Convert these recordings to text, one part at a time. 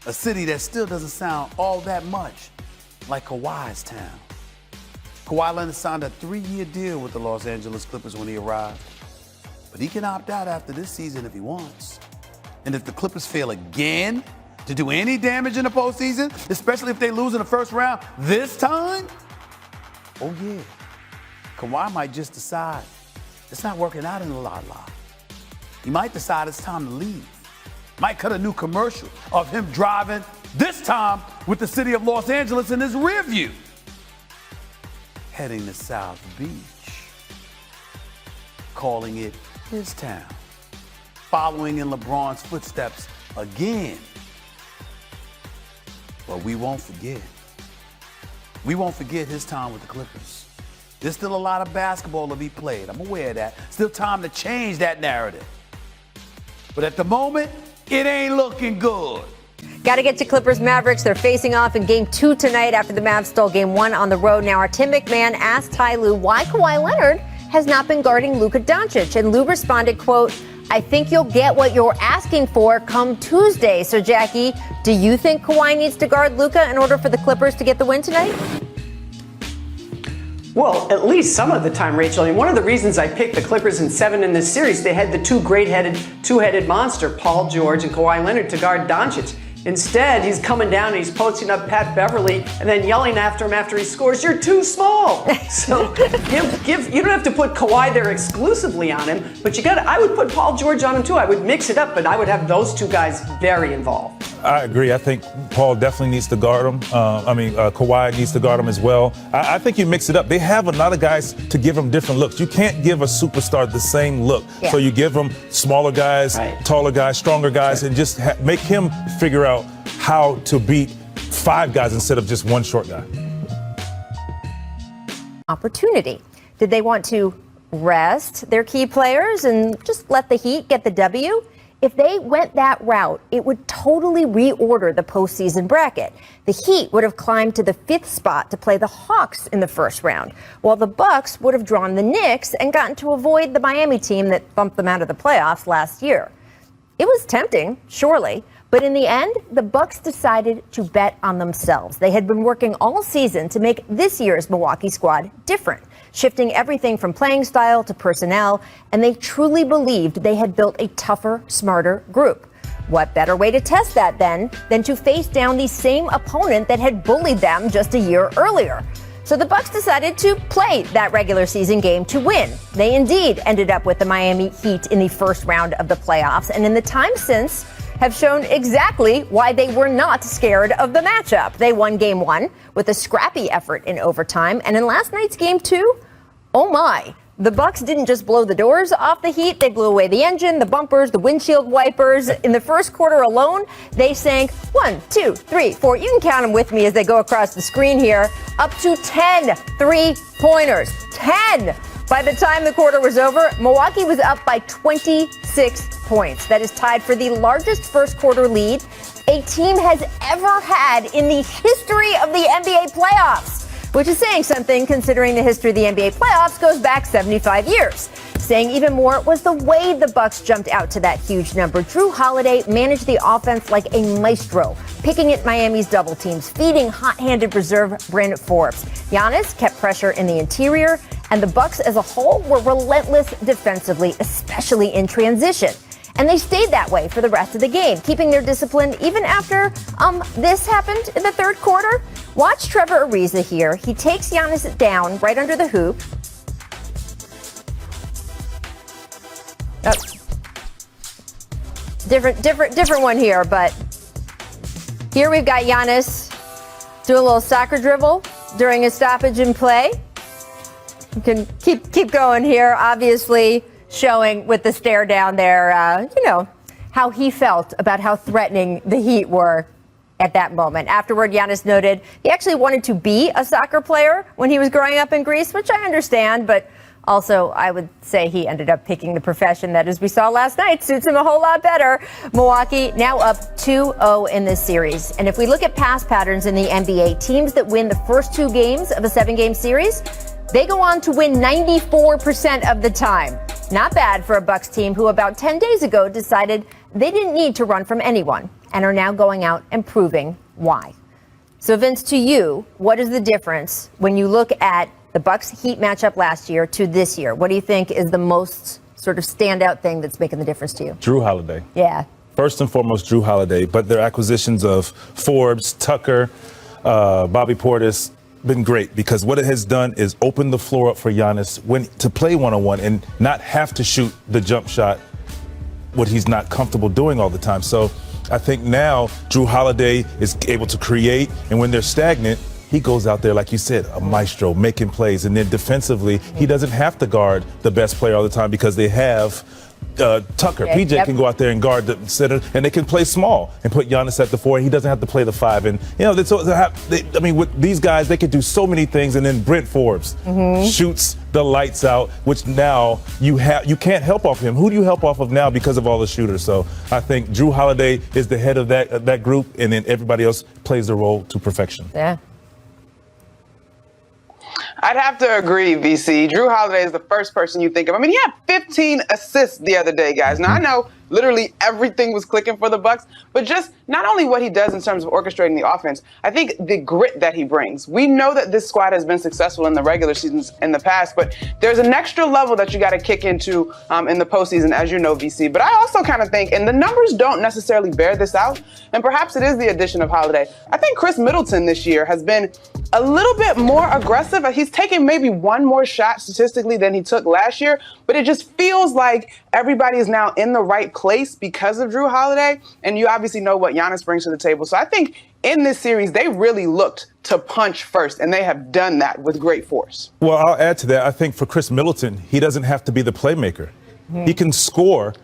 a city that still doesn't sound all that much like Kawhi's town. Kawhi Leonard signed a 3-year deal with the Los Angeles Clippers when he arrived, but he can opt out after this season if he wants. And if the Clippers fail again to do any damage in the postseason, especially if they lose in the first round this time, oh yeah, Kawhi might just decide it's not working out in the la-la. He might decide it's time to leave. Might cut a new commercial of him driving, this time with the city of Los Angeles in his rear view, heading to South Beach, calling it his town, following in LeBron's footsteps again. But we won't forget. We won't forget his time with the Clippers. There's still a lot of basketball to be played. I'm aware of that. Still time to change that narrative. But at the moment, it ain't looking good. Got to get to Clippers Mavericks. They're facing off in Game 2 tonight after the Mavs stole Game 1 on the road. Now, our Tim McMahon asked Ty Lue why Kawhi Leonard has not been guarding Luka Doncic. And Lue responded, quote, I think you'll get what you're asking for come Tuesday. So, Jackie, do you think Kawhi needs to guard Luka in order for the Clippers to get the win tonight? Well, at least some of the time, Rachel. I mean, one of the reasons I picked the Clippers in 7 in this series, they had the two-headed monster, Paul George and Kawhi Leonard, to guard Doncic. Instead, he's coming down and he's posting up Pat Beverly and then yelling after him after he scores, you're too small. So you don't have to put Kawhi there exclusively on him, but I would put Paul George on him too. I would mix it up, but I would have those two guys very involved. I agree. I think Paul definitely needs to guard him. Kawhi needs to guard him as well. I think you mix it up. They have a lot of guys to give them different looks. You can't give a superstar the same look. Yeah. So you give them smaller guys, taller guys, stronger guys, and just make him figure out how to beat 5 guys instead of just one short guy. Opportunity. Did they want to rest their key players and just let the Heat get the W? If they went that route, it would totally reorder the postseason bracket. The Heat would have climbed to the 5th spot to play the Hawks in the first round, while the Bucks would have drawn the Knicks and gotten to avoid the Miami team that bumped them out of the playoffs last year. It was tempting, surely, but in the end, the Bucks decided to bet on themselves. They had been working all season to make this year's Milwaukee squad different, shifting everything from playing style to personnel, and they truly believed they had built a tougher, smarter group. What better way to test that then than to face down the same opponent that had bullied them just a year earlier? So the Bucks decided to play that regular season game to win. They indeed ended up with the Miami Heat in the first round of the playoffs, and in the time since have shown exactly why they were not scared of the matchup. They won Game 1 with a scrappy effort in overtime, and in last night's Game 2, oh my, the Bucks didn't just blow the doors off the Heat, they blew away the engine, the bumpers, the windshield wipers. In the first quarter alone, they sank 1, 2, 3, 4, you can count them with me as they go across the screen here, up to 10 three-pointers. 10! By the time the quarter was over, Milwaukee was up by 26 points. That is tied for the largest first quarter lead a team has ever had in the history of the NBA playoffs, which is saying something considering the history of the NBA playoffs goes back 75 years. Saying even more was the way the Bucks jumped out to that huge number. Drew Holiday managed the offense like a maestro, picking at Miami's double teams, feeding hot-handed reserve Bryn Forbes. Giannis kept pressure in the interior, and the Bucks as a whole were relentless defensively, especially in transition. And they stayed that way for the rest of the game, keeping their discipline even after this happened in the third quarter. Watch Trevor Ariza here. He takes Giannis down right under the hoop. Oh. Different one here, but here we've got Giannis doing a little soccer dribble during a stoppage in play. You can keep going here, obviously showing with the stare down there, how he felt about how threatening the Heat were at that moment. Afterward, Giannis noted he actually wanted to be a soccer player when he was growing up in Greece, which I understand, but also I would say he ended up picking the profession that, as we saw last night, suits him a whole lot better. Milwaukee now up 2-0 in this series. And if we look at past patterns in the NBA, teams that win the first 2 games of a 7-game series, they go on to win 94% of the time. Not bad for a Bucks team who about 10 days ago decided they didn't need to run from anyone. and are now going out and proving why. So Vince, to you, what is the difference when you look at the Bucks-Heat matchup last year to this year? What do you think is the most sort of standout thing that's making the difference to you? Drew Holiday. Yeah. First and foremost, Drew Holiday, but their acquisitions of Forbes, Tucker, Bobby Portis, been great because what it has done is open the floor up for Giannis to play one-on-one and not have to shoot the jump shot, what he's not comfortable doing all the time. So I think now Drew Holiday is able to create, and when they're stagnant, he goes out there, like you said, a maestro, making plays. And then defensively, he doesn't have to guard the best player all the time because they have Tucker. Yeah, PJ can go out there and guard the center, and they can play small and put Giannis at the 4. He doesn't have to play the 5. And, with these guys, they can do so many things. And then Brent Forbes shoots the lights out, which now you can't help off him. Who do you help off of now because of all the shooters? So I think Drew Holiday is the head of that group, and then everybody else plays their role to perfection. Yeah. I'd have to agree, VC. Drew Holiday is the first person you think of. I mean, he had 15 assists the other day, guys. Now, I know literally everything was clicking for the Bucks, but just not only what he does in terms of orchestrating the offense, I think the grit that he brings. We know that this squad has been successful in the regular seasons in the past, but there's an extra level that you got to kick into in the postseason, as you know, VC. But I also kind of think, and the numbers don't necessarily bear this out, and perhaps it is the addition of Holiday. I think Chris Middleton this year has been a little bit more aggressive. He's taken maybe one more shot statistically than he took last year, but it just feels like everybody is now in the right place because of Drew Holiday, and you obviously know what Giannis brings to the table. So I think in this series, they really looked to punch first, and they have done that with great force. Well, I'll add to that. I think for Chris Middleton, he doesn't have to be the playmaker. He can score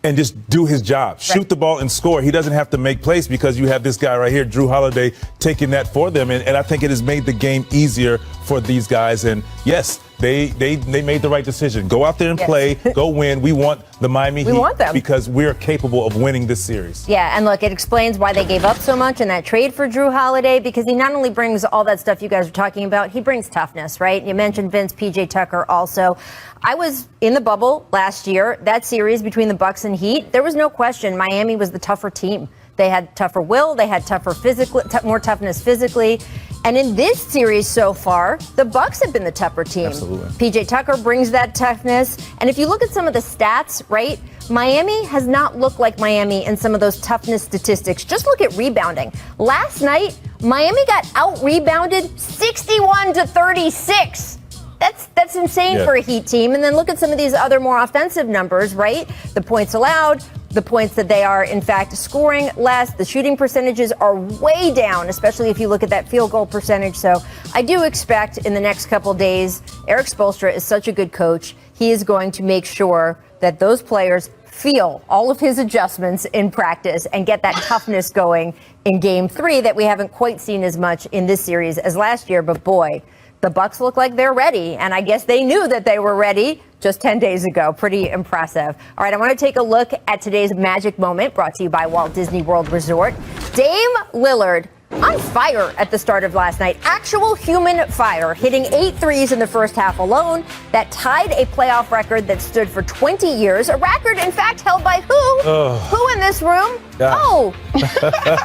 and just do his job, shoot the ball and score. He doesn't have to make plays because you have this guy right here, Drew Holiday, taking that for them. And I think it has made the game easier for these guys. And yes, they made the right decision. Go out there and play, go win. We want the Miami Heat want them because we're capable of winning this series. Yeah, and look, it explains why they gave up so much in that trade for Drew Holiday, because he not only brings all that stuff you guys are talking about, he brings toughness, right? You mentioned Vince, PJ Tucker also. I was in the bubble last year, that series between the Bucks and Heat. There was no question Miami was the tougher team. They had tougher will, they had tougher physical, more toughness physically. And in this series so far, the Bucks have been the tougher team. Absolutely. PJ Tucker brings that toughness. And if you look at some of the stats, right, Miami has not looked like Miami in some of those toughness statistics. Just look at rebounding. Last night, Miami got out-rebounded 61-36. That's insane for a Heat team. And then look at some of these other more offensive numbers, right? The points allowed, the points that they are, in fact, scoring less. The shooting percentages are way down, especially if you look at that field goal percentage. So I do expect in the next couple days, Eric Spoelstra is such a good coach. He is going to make sure that those players feel all of his adjustments in practice and get that toughness going in Game 3 that we haven't quite seen as much in this series as last year. But boy, the Bucks look like they're ready, and I guess they knew that they were ready just 10 days ago. Pretty impressive. All right, I want to take a look at today's magic moment brought to you by Walt Disney World Resort. Dame Lillard on fire at the start of last night. Actual human fire, hitting 8 threes in the first half alone. That tied a playoff record that stood for 20 years. A record, in fact, held by who? Who in this room? Yeah. Oh,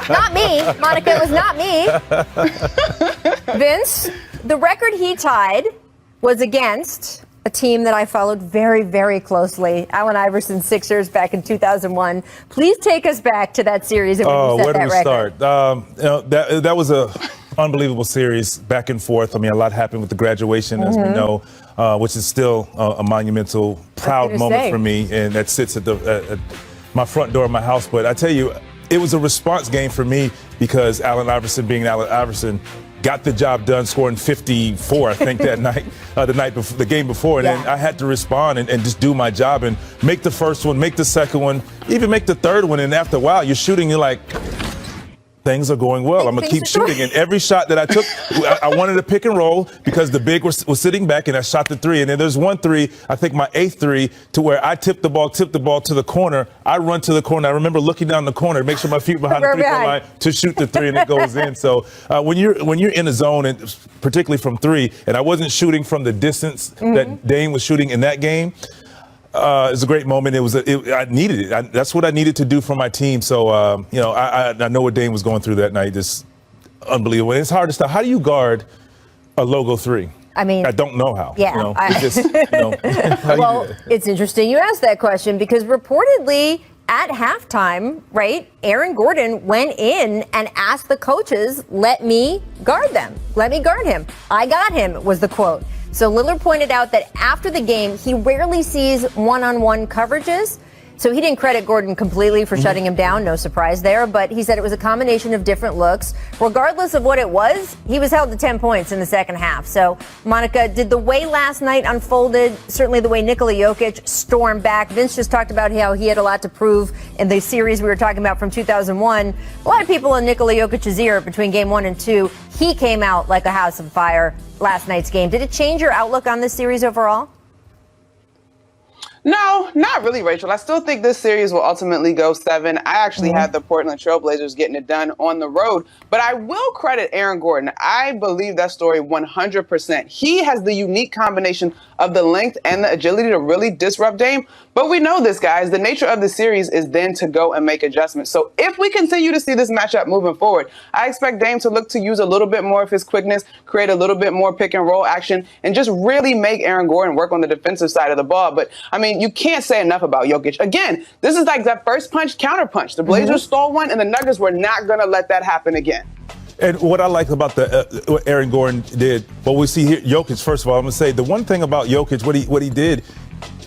not me. Monica, it was not me. Vince, the record he tied was against a team that I followed very, very closely. Allen Iverson Sixers back in 2001. Please take us back to that series and when you set where do that we record. start? That was a unbelievable series, back and forth. I mean, a lot happened with the graduation, as we know, which is still a monumental, proud moment for me, and that sits at my front door of my house. But I tell you, it was a response game for me because Allen Iverson, being Allen Iverson, got the job done, scoring 54, I think, that night, the game before. And then I had to respond and just do my job and make the first one, make the second one, even make the third one. And after a while, you're shooting, you're like, things are going well. I'm going to keep shooting. And every shot that I took, I wanted to pick and roll because the big was sitting back, and I shot the three. And then there's one three, I think my 8th three, to where I tipped the ball to the corner. I run to the corner. I remember looking down the corner to make sure my feet behind the three-point line to shoot the three, and it goes in. So when you're in a zone, and particularly from three, and I wasn't shooting from the distance that Dame was shooting in that game, It's a great moment. I needed it. That's what I needed to do for my team. So, I know what Dame was going through that night. Just unbelievable. It's hard to stop. How do you guard a logo 3? I mean, I don't know how. Yeah. Well, it's interesting you asked that question because reportedly at halftime, right, Aaron Gordon went in and asked the coaches, let me guard them. Let me guard him. I got him, was the quote. So Lillard pointed out that after the game, he rarely sees one-on-one coverages. So he didn't credit Gordon completely for shutting him down. No surprise there. But he said it was a combination of different looks. Regardless of what it was, he was held to 10 points in the second half. So, Monica, did the way last night unfolded, certainly the way Nikola Jokic stormed back, Vince just talked about how he had a lot to prove in the series we were talking about from 2001. A lot of people in Nikola Jokic's ear between game 1 and 2. He came out like a house of fire last night's game. Did it change your outlook on this series overall? No, not really, Rachel. I still think this series will ultimately go 7. I actually had the Portland Trailblazers getting it done on the road. But I will credit Aaron Gordon. I believe that story 100%. He has the unique combination of the length and the agility to really disrupt Dame. But we know this, guys. The nature of the series is then to go and make adjustments. So if we continue to see this matchup moving forward, I expect Dame to look to use a little bit more of his quickness, create a little bit more pick and roll action, and just really make Aaron Gordon work on the defensive side of the ball. But, I mean, you can't say enough about Jokic. Again, this is like that first punch, counter punch. The Blazers stole one, and the Nuggets were not going to let that happen again. And what I like about what Aaron Gordon did, what we see here, Jokic, first of all, I'm going to say the one thing about Jokic, what he did,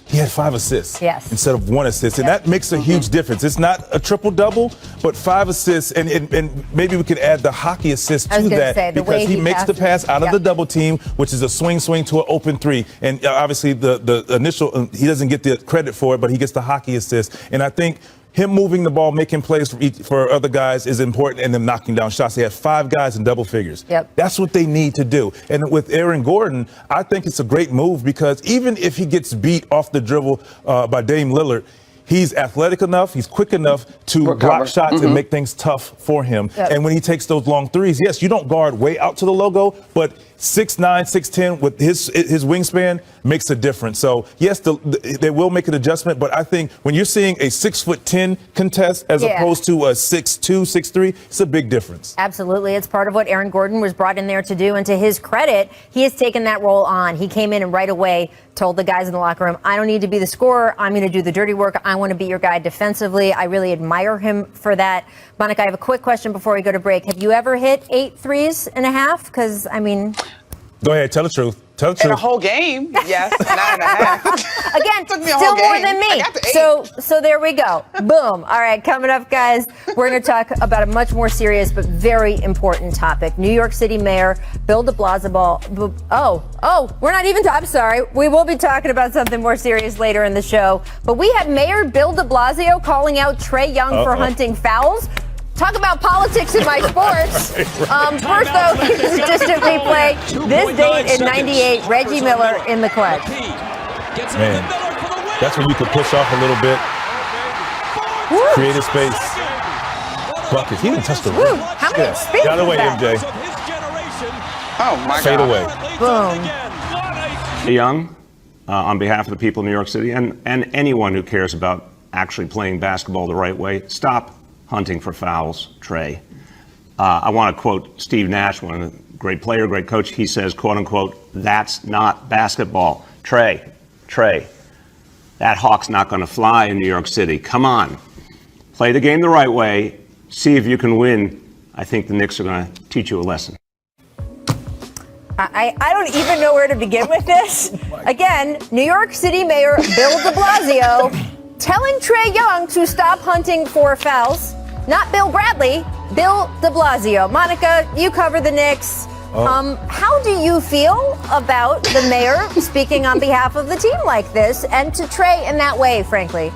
he had 5 assists instead of 1 assist. And that makes a huge difference. It's not a triple-double, but 5 assists. And maybe we could add the hockey assist to that because he makes the pass out of the double team, which is a swing to an open 3. And obviously the initial, he doesn't get the credit for it, but he gets the hockey assist. And I think him moving the ball, making plays for other guys is important, and them knocking down shots. They have 5 guys in double figures. That's what they need to do. And with Aaron Gordon, I think it's a great move because even if he gets beat off the dribble by Dame Lillard, he's athletic enough, he's quick enough to block shots and make things tough for him. And when he takes those long threes, yes, you don't guard way out to the logo, but 6'9", 6'10", with his wingspan makes a difference. So, yes, they will make an adjustment, but I think when you're seeing a 6'10" contest as opposed to a 6'2", 6'3", it's a big difference. Absolutely. It's part of what Aaron Gordon was brought in there to do. And to his credit, he has taken that role on. He came in and right away told the guys in the locker room, I don't need to be the scorer. I'm going to do the dirty work. I want to be your guy defensively. I really admire him for that. Monica, I have a quick question before we go to break. Have you ever hit 8 threes and a half? Because, I mean... Go ahead. Tell the truth. Tell the truth. In a whole game, yes, 9.5. Again, still more than me. So there we go. Boom. All right, coming up, guys, we're going to talk about a much more serious but very important topic. New York City Mayor Bill de Blasio. We're not even. I'm sorry. We will be talking about something more serious later in the show. But we have Mayor Bill de Blasio calling out Trae Young for hunting fouls. Talk about politics in my sports. First, though, here's a distant replay. This date in '98, Reggie Miller in the clutch. Man, that's when you could push off a little bit, create a space. Bucket. He didn't touch the rim. How many spins Got away, that? MJ. Oh, my Fade God. away. Boom. Young, on behalf of the people of New York City and anyone who cares about actually playing basketball the right way, stop hunting for fouls, Trae. I want to quote Steve Nash, one of the great player, great coach. He says, quote unquote, that's not basketball. Trae, that hawk's not going to fly in New York City. Come on, play the game the right way. See if you can win. I think the Knicks are going to teach you a lesson. I don't even know where to begin with this. Again, New York City Mayor Bill de Blasio telling Trae Young to stop hunting for fouls. Not Bill Bradley, Bill de Blasio. Monica, you cover the Knicks. How do you feel about the mayor speaking on behalf of the team like this and to Trae in that way, frankly?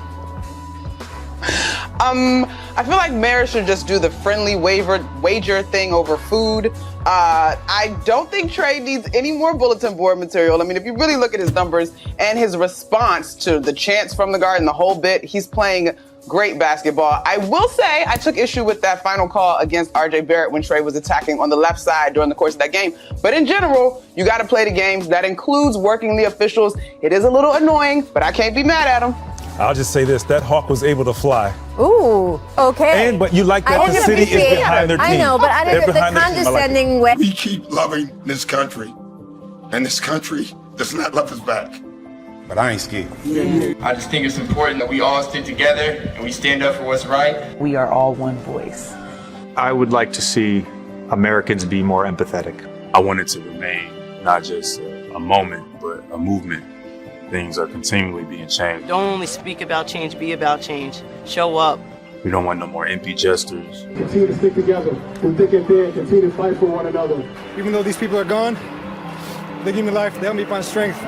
I feel like mayors should just do the friendly wager thing over food. I don't think Trae needs any more bulletin board material. I mean, if you really look at his numbers and his response to the chants from the Garden, the whole bit, he's playing great basketball. I will say I took issue with that final call against RJ Barrett when Trey was attacking on the left side during the course of that game. But in general, you got to play the games. That includes working the officials. It is a little annoying, but I can't be mad at them. I'll just say this, that hawk was able to fly. Ooh, okay. But you like that the city is behind their team. I know, but I didn't the condescending way. We keep loving this country, and this country does not love us back. But I ain't scared. I just think it's important that we all stick together and we stand up for what's right. We are all one voice. I would like to see Americans be more empathetic. I want it to remain not just a moment, but a movement. Things are continually being changed. Don't only speak about change, be about change. Show up. We don't want no more empty gestures. Continue to stick together. We're thick and thin. Continue to fight for one another. Even though these people are gone, they give me life. They help me find strength.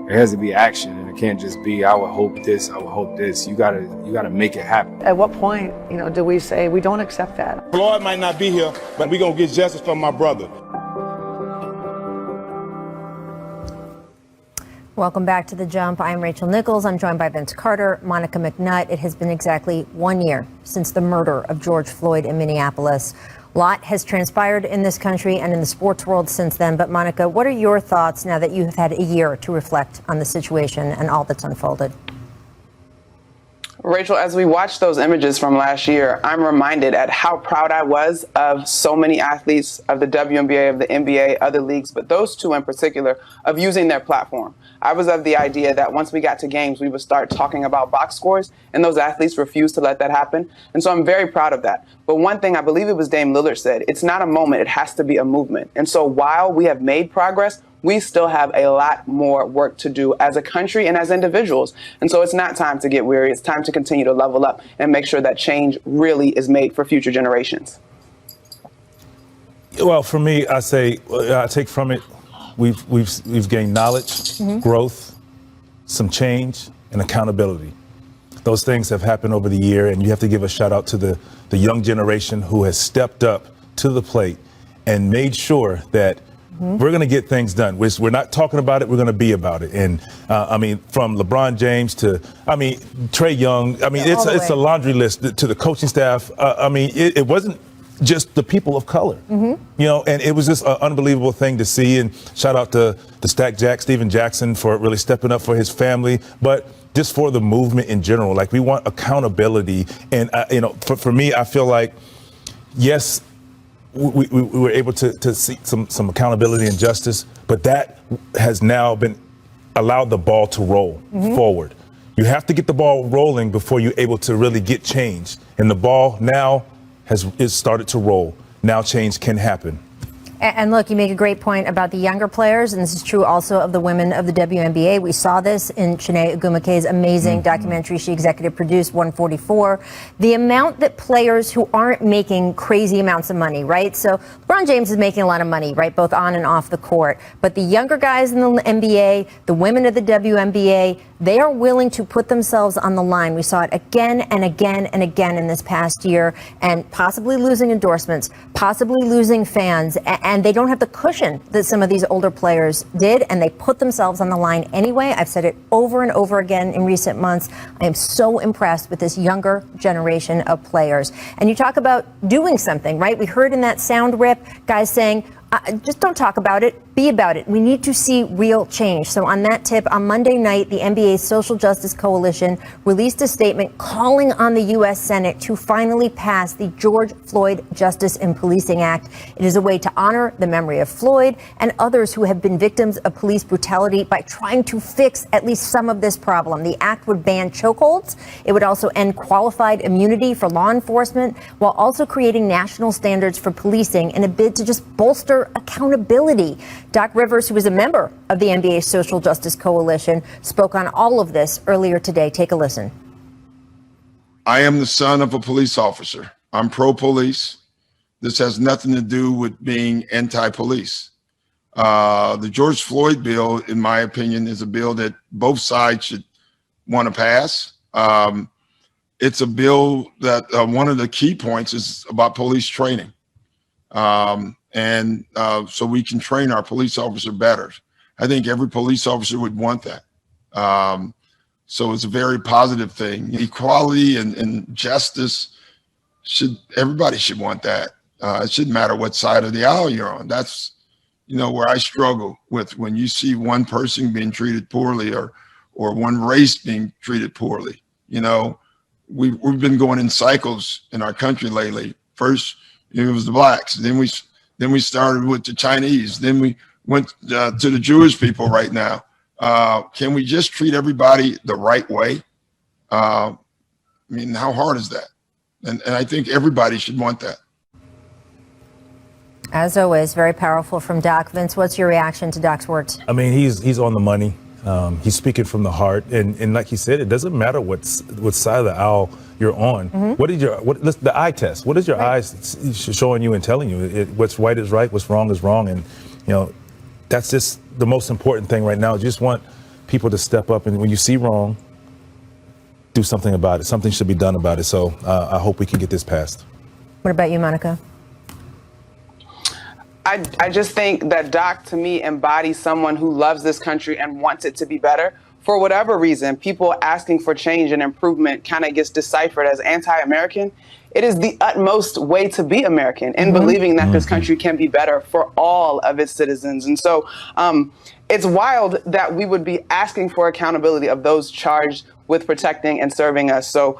There has to be action, and it can't just be, I would hope this, I would hope this. You gotta make it happen. At what point, do we say we don't accept that? Floyd might not be here, but we're gonna get justice from my brother. Welcome back to The Jump. I'm Rachel Nichols. I'm joined by Vince Carter, Monica McNutt. It has been exactly 1 year since the murder of George Floyd in Minneapolis. A lot has transpired in this country and in the sports world since then. But Monica, what are your thoughts now that you have had a year to reflect on the situation and all that's unfolded? Rachel, as we watch those images from last year, I'm reminded at how proud I was of so many athletes of the WNBA, of the NBA, other leagues, but those two in particular, of using their platform. I was of the idea that once we got to games, we would start talking about box scores, and those athletes refused to let that happen. And so I'm very proud of that. But one thing, I believe it was Dame Lillard said, it's not a moment, it has to be a movement. And so while we have made progress, we still have a lot more work to do as a country and as individuals. And so it's not time to get weary. It's time to continue to level up and make sure that change really is made for future generations. Well, for me, I take from it, we've gained knowledge, growth, some change, and accountability. Those things have happened over the year, and you have to give a shout out to the young generation who has stepped up to the plate and made sure that we're going to get things done. We're not talking about it. We're going to be about it. And from LeBron James to, Trey Young. It's a laundry list to the coaching staff. It wasn't just the people of color, and it was just an unbelievable thing to see. And shout out to the Stack Jack, Steven Jackson, for really stepping up for his family, but just for the movement in general. Like, we want accountability. And, for me, I feel like, yes, we were able to see some accountability and justice, but that has now been allowed the ball to roll forward. You have to get the ball rolling before you're able to really get change. And the ball now is started to roll. Now change can happen. And look, you make a great point about the younger players, and this is true also of the women of the WNBA. We saw this in Chiney Ogwumike's amazing documentary she executive produced, 144. The amount that players who aren't making crazy amounts of money, right? So LeBron James is making a lot of money, right, both on and off the court. But the younger guys in the NBA, the women of the WNBA, they are willing to put themselves on the line. We saw it again and again and again in this past year, and possibly losing endorsements, possibly losing fans, and they don't have the cushion that some of these older players did, and they put themselves on the line anyway. I've said it over and over again in recent months. I am so impressed with this younger generation of players. And you talk about doing something, right? We heard in that sound rip guys saying, just don't talk about it, be about it. We need to see real change. So on that tip, on Monday night, the NBA's Social Justice Coalition released a statement calling on the U.S. Senate to finally pass the George Floyd Justice in Policing Act. It is a way to honor the memory of Floyd and others who have been victims of police brutality by trying to fix at least some of this problem. The act would ban chokeholds. It would also end qualified immunity for law enforcement, while also creating national standards for policing in a bid to just bolster accountability. Doc Rivers, who is a member of the NBA's Social Justice Coalition, spoke on all of this earlier today. Take a listen. I am the son of a police officer. I'm pro-police. This has nothing to do with being anti-police. The George Floyd bill, in my opinion, is a bill that both sides should want to pass. It's a bill that one of the key points is about police training. So we can train our police officer better. I think every police officer would want that. So it's a very positive thing. Equality and justice everybody should want that. It shouldn't matter what side of the aisle you're on. That's, where I struggle with when you see one person being treated poorly or one race being treated poorly. We've been going in cycles in our country lately. First, it was the blacks. Then we started with the Chinese. Then we went to the Jewish people right now. Can we just treat everybody the right way? How hard is that? And I think everybody should want that. As always, very powerful from Doc. Vince, what's your reaction to Doc's words? He's on the money. He's speaking from the heart, and like he said, it doesn't matter what side of the aisle you're on. Mm-hmm. The eye test? What is your eyes showing you and telling you? What's right is right, what's wrong is wrong, and that's just the most important thing right now. You just want people to step up, and when you see wrong, do something about it. Something should be done about it. So I hope we can get this passed. What about you, Monica? I just think that Doc, to me, embodies someone who loves this country and wants it to be better. For whatever reason, people asking for change and improvement kind of gets deciphered as anti-American. It is the utmost way to be American in believing that this country can be better for all of its citizens. And so it's wild that we would be asking for accountability of those charged with protecting and serving us. So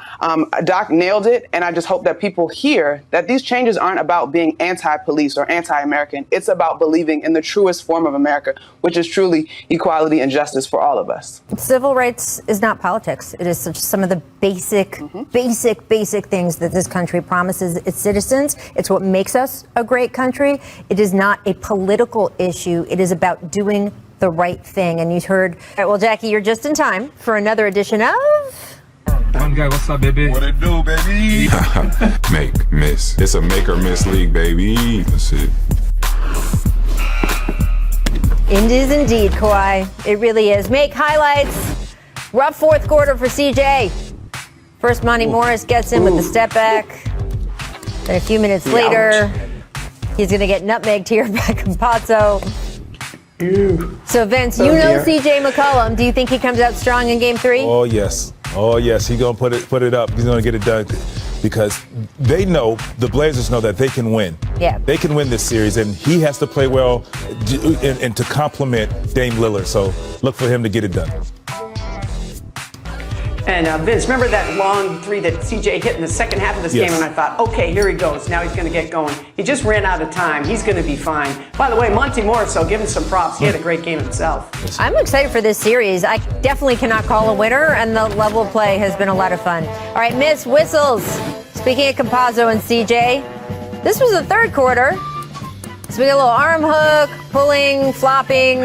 Doc nailed it. And I just hope that people hear that these changes aren't about being anti-police or anti-American. It's about believing in the truest form of America, which is truly equality and justice for all of us. Civil rights is not politics. It is some of the basic things that this country promises its citizens. It's what makes us a great country. It is not a political issue. It is about doing the right thing. And you heard, all right, well, Jackie, you're just in time for another edition of One Guy. What's up, baby? What it do, baby? Make, miss. It's a make or miss league, baby. That's it. It is indeed, Kawhi. It really is. Make highlights. Rough fourth quarter for CJ. First, Monty Morris gets in with the step back. Then a few minutes later, he's going to get nutmegged here by Campazzo. So, Vince, CJ McCollum. Do you think he comes out strong in Game 3? Oh, yes. He's going to put it up. He's going to get it done because the Blazers know that they can win. Yeah. They can win this series, and he has to play well and to complement Dame Lillard. So look for him to get it done. And Vince, remember that long three that CJ hit in the second half of this game? And I thought, okay, here he goes. Now he's going to get going. He just ran out of time. He's going to be fine. By the way, Monty Morris, so give him some props. He had a great game himself. I'm excited for this series. I definitely cannot call a winner, and the level of play has been a lot of fun. All right, Miss Whistles. Speaking of Campazzo and CJ, this was the third quarter. So we got a little arm hook, pulling, flopping.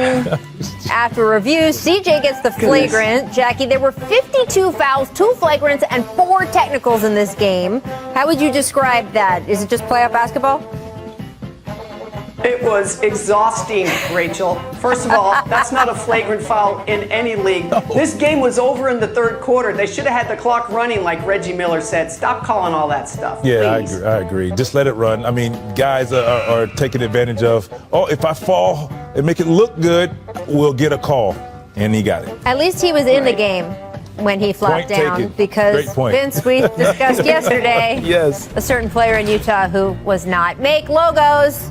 After review, CJ gets the flagrant. Jackie, there were 52 fouls, 2 flagrants, and 4 technicals in this game. How would you describe that? Is it just playoff basketball? It was exhausting, Rachel. First of all, that's not a flagrant foul in any league. No. This game was over in the third quarter. They should have had the clock running like Reggie Miller said. Stop calling all that stuff, Yeah, please. I agree. Just let it run. Guys are taking advantage of, if I fall and make it look good, we'll get a call. And he got it. At least he was in the game when he flopped down because, Vince, we discussed yesterday a certain player in Utah who was not. Make logos.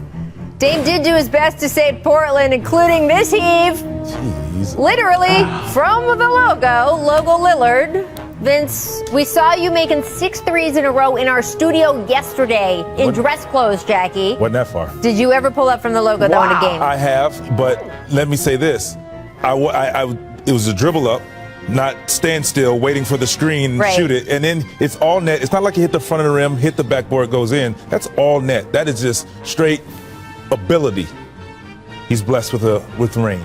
Dame did do his best to save Portland, including this heave. Jeez. Literally from the logo Lillard. Vince, we saw you making 6 threes in a row in our studio yesterday in dress clothes, Jackie. Wasn't that far. Did you ever pull up from the logo though in a game? I have, but let me say this. It was a dribble up, not stand still, waiting for the screen, shoot it, and then it's all net. It's not like you hit the front of the rim, hit the backboard, goes in. That's all net. That is just straight ability. He's blessed with range.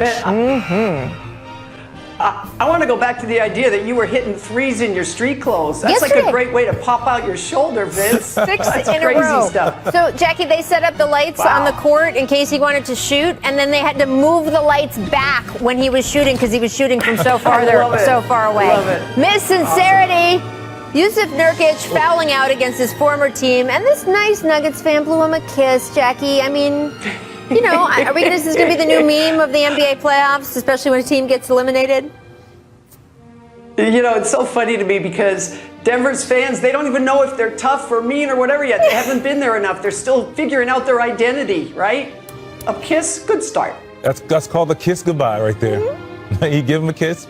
I want to go back to the idea that you were hitting threes in your street clothes. That's like a great way to pop out your shoulder, Vince. 6 That's in crazy a row. stuff. So, Jackie, they set up the lights on the court in case he wanted to shoot, and then they had to move the lights back when he was shooting because he was shooting from so far away. Love it. Miss Sincerity. Awesome. Yusuf Nurkic fouling out against his former team, and this nice Nuggets fan blew him a kiss, Jackie. Are we this is going to be the new meme of the NBA playoffs, especially when a team gets eliminated? You know, it's so funny to me because Denver's fans, they don't even know if they're tough or mean or whatever yet. They haven't been there enough. They're still figuring out their identity, right? A kiss, good start. That's called a kiss goodbye right there. You give him a kiss.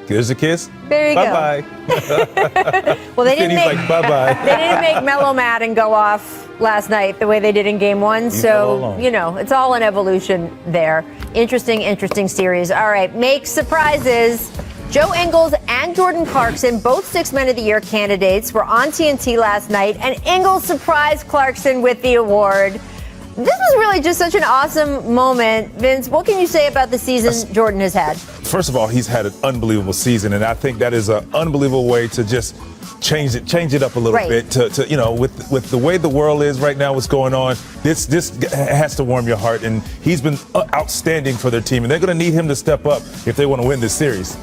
There's a kiss. There you bye go. Bye. Well, they didn't make bye-bye. They didn't make Melo mad and go off last night the way they did in game one. So, you know, it's all an evolution there. Interesting series. All right, make surprises. Joe Ingles and Jordan Clarkson, both Sixth Men of the Year candidates, were on TNT last night, and Ingles surprised Clarkson with the award. This was really just such an awesome moment. Vince, what can you say about the season Jordan has had? First of all, he's had an unbelievable season, and I think that is an unbelievable way to just change it up a little bit. To you know, with the way the world is right now, what's going on, this has to warm your heart, and he's been outstanding for their team, and they're going to need him to step up if they want to win this series.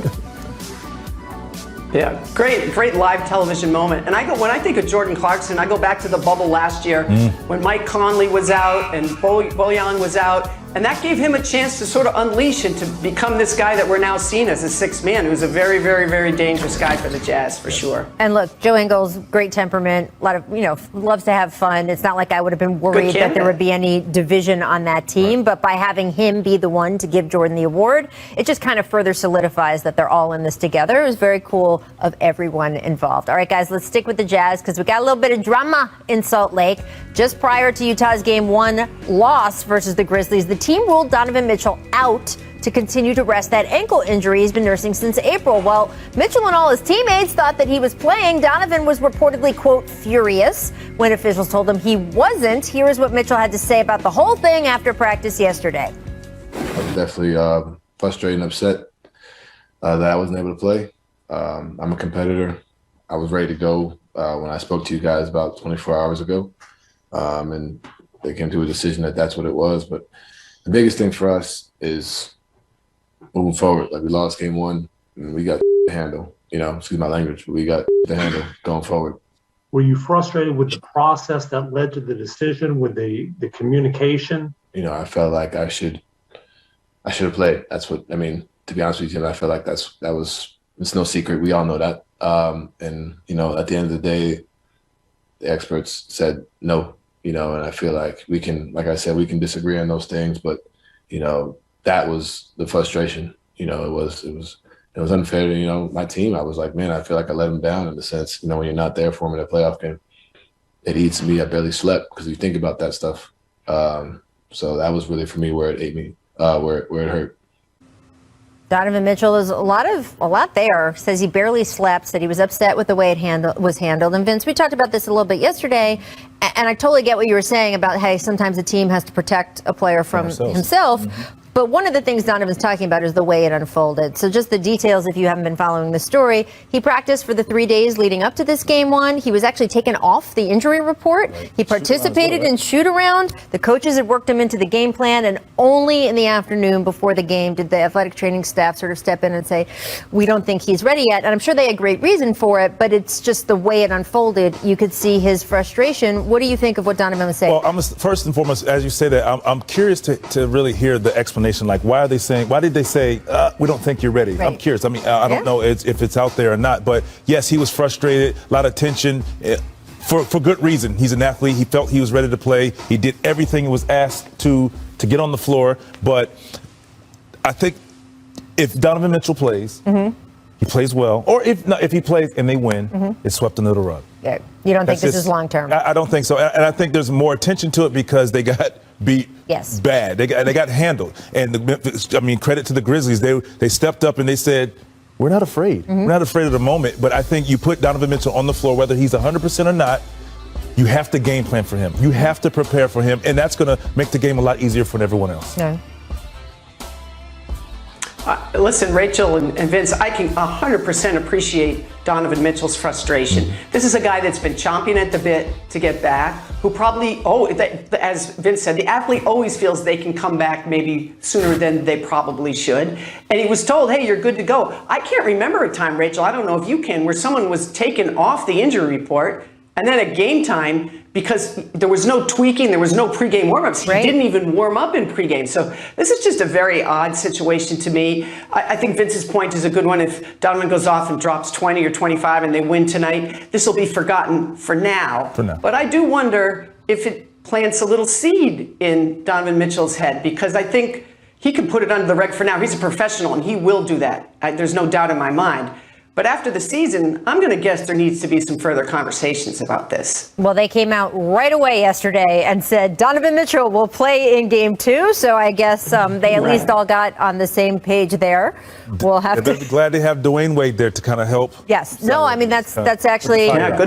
Yeah, great live television moment. And when I think of Jordan Clarkson, I go back to the bubble last year when Mike Conley was out and Bojan was out. And that gave him a chance to sort of unleash and to become this guy that we're now seeing as a sixth man, who's a very, very, very dangerous guy for the Jazz, for sure. And look, Joe Ingles, great temperament, a lot of, loves to have fun. It's not like I would have been worried that there would be any division on that team, but by having him be the one to give Jordan the award, it just kind of further solidifies that they're all in this together. It was very cool of everyone involved. All right, guys, let's stick with the Jazz because we got a little bit of drama in Salt Lake. Just prior to Utah's Game 1 loss versus the Grizzlies, the team ruled Donovan Mitchell out to continue to rest that ankle injury he's been nursing since April. While Mitchell and all his teammates thought that he was playing, Donovan was reportedly, quote, furious when officials told him he wasn't. Here is what Mitchell had to say about the whole thing after practice yesterday. I was definitely frustrated and upset that I wasn't able to play. I'm a competitor. I was ready to go when I spoke to you guys about 24 hours ago. And they came to a decision that that's what it was. But the biggest thing for us is moving forward. Like, we lost Game 1, and we got to handle. Excuse my language, but we got to handle going forward. Were you frustrated with the process that led to the decision, with the communication? I felt like I should have played. That's what I mean. To be honest with you, I felt like it's no secret. We all know that. And at the end of the day, the experts said no. And I feel like we can, like I said, we can disagree on those things, but that was the frustration. It was unfair to my team. I was like, man, I feel like I let them down in the sense, when you're not there for them in a playoff game. It eats me. I barely slept because you think about that stuff. So that was really for me where it ate me, where it hurt. Donovan Mitchell is a lot there. Says he barely slept, said he was upset with the way it was handled. And Vince, we talked about this a little bit yesterday, and I totally get what you were saying about, hey, sometimes a team has to protect a player from himself. Mm-hmm. But one of the things Donovan's talking about is the way it unfolded. So just the details, if you haven't been following the story, he practiced for the 3 days leading up to this Game 1. He was actually taken off the injury report. He participated in shoot-around. The coaches had worked him into the game plan, and only in the afternoon before the game did the athletic training staff sort of step in and say, we don't think he's ready yet. And I'm sure they had great reason for it, but it's just the way it unfolded. You could see his frustration. What do you think of what Donovan was saying? Well, first and foremost, as you say that, I'm curious to really hear the explanation. Like, why did they say, we don't think you're ready? Right. I'm curious. I mean, I don't know if it's out there or not, but yes, he was frustrated, a lot of tension for good reason. He's an athlete. He felt he was ready to play. He did everything he was asked to get on the floor. But I think if Donovan Mitchell plays, he plays well, or if he plays and they win, it's swept under the rug. Yeah. You don't think this is long term? I don't think so. And I think there's more attention to it because they got beat bad. They got handled. And credit to the Grizzlies. They stepped up and they said, we're not afraid. We're not afraid of the moment. But I think you put Donovan Mitchell on the floor, whether he's 100% or not, you have to game plan for him. You have to prepare for him. And that's going to make the game a lot easier for everyone else. Yeah. Listen, Rachel and Vince, I can 100% appreciate Donovan Mitchell's frustration. This is a guy that's been chomping at the bit to get back, who probably, as Vince said, the athlete always feels they can come back maybe sooner than they probably should. And he was told, hey, you're good to go. I can't remember a time, Rachel, I don't know if you can, where someone was taken off the injury report And then at game time, because there was no tweaking, there was no pregame warmups, he didn't even warm up in pregame. So this is just a very odd situation to me. I think Vince's point is a good one. If Donovan goes off and drops 20 or 25 and they win tonight, this will be forgotten for now. But I do wonder if it plants a little seed in Donovan Mitchell's head, because I think he can put it under the rug for now. He's a professional and he will do that. There's no doubt in my mind. But after the season, I'm going to guess there needs to be some further conversations about this. Well, they came out right away yesterday and said Donovan Mitchell will play in game 2. So I guess they at least all got on the same page there. We'll have to. They'll be glad to have Dwayne Wade there to kind of help. Yes. No, I mean, that's actually. Yeah, good.